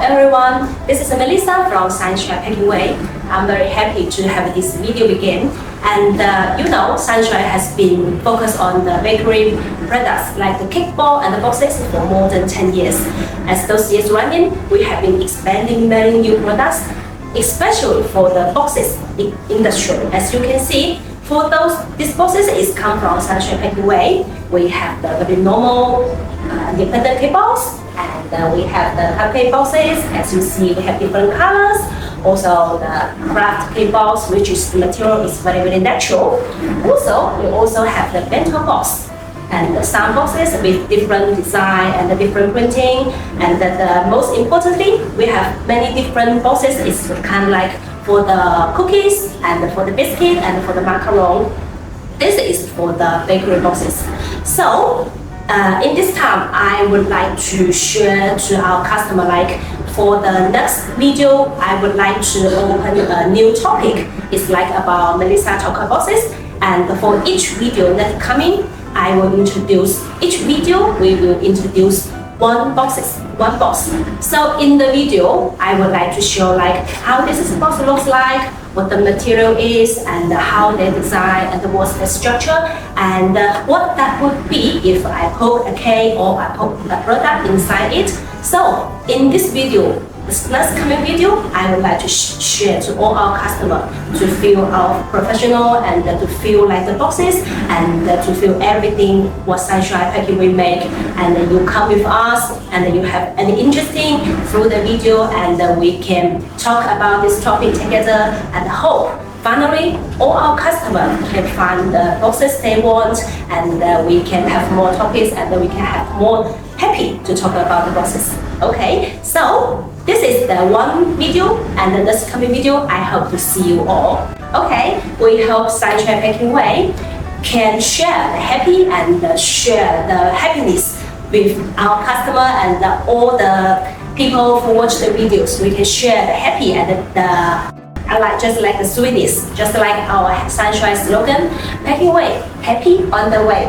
everyone, this is Melissa from Sunshine Packing Way. I'm very happy to have this video begin. And Sunshine has been focused on the bakery products like the cake ball and the boxes for more than 10 years. As those years running, we have been expanding many new products, especially for the boxes industry. As you can see, for these boxes is come from Sunshine Packing Way. We have the very normal independent cake balls, and we have the cupcake boxes. As you see, we have different colors. Also the craft cake balls, which is the material is very natural. Also, we also have the bento box and some boxes with different design and different printing. And the most importantly, we have many different boxes. It's kind of like for the cookies and for the biscuit and for the macaron. This is for the bakery boxes. So in this time, I would like to share to our customer, like for the next video, I would like to open a new topic. It's like about Melissa talk boxes, and for each video that's coming, I will introduce each video. We will introduce one box. So in the video, I would like to show like how this box looks like, what the material is, and how they design, and what's the structure, and what that would be if I put a cake or I put a product inside it. So in this video, this next coming video, I would like to share to all our customers to feel our professional and to feel like the boxes and to feel everything what Sunshine Packing we make. And you come with us and you have any interesting through the video, and we can talk about this topic together, and hope finally all our customers can find the boxes they want, and we can have more topics, and we can have more happy to talk about the boxes. Okay, so this is the one video, and the next coming video, I hope to see you all. Okay, we hope Sunshine Packing Way can share the happy and share the happiness with our customer and all the people who watch the videos. We can share the happy and just like the sweetness, just like our Sunshine slogan, Packing Way, happy on the way.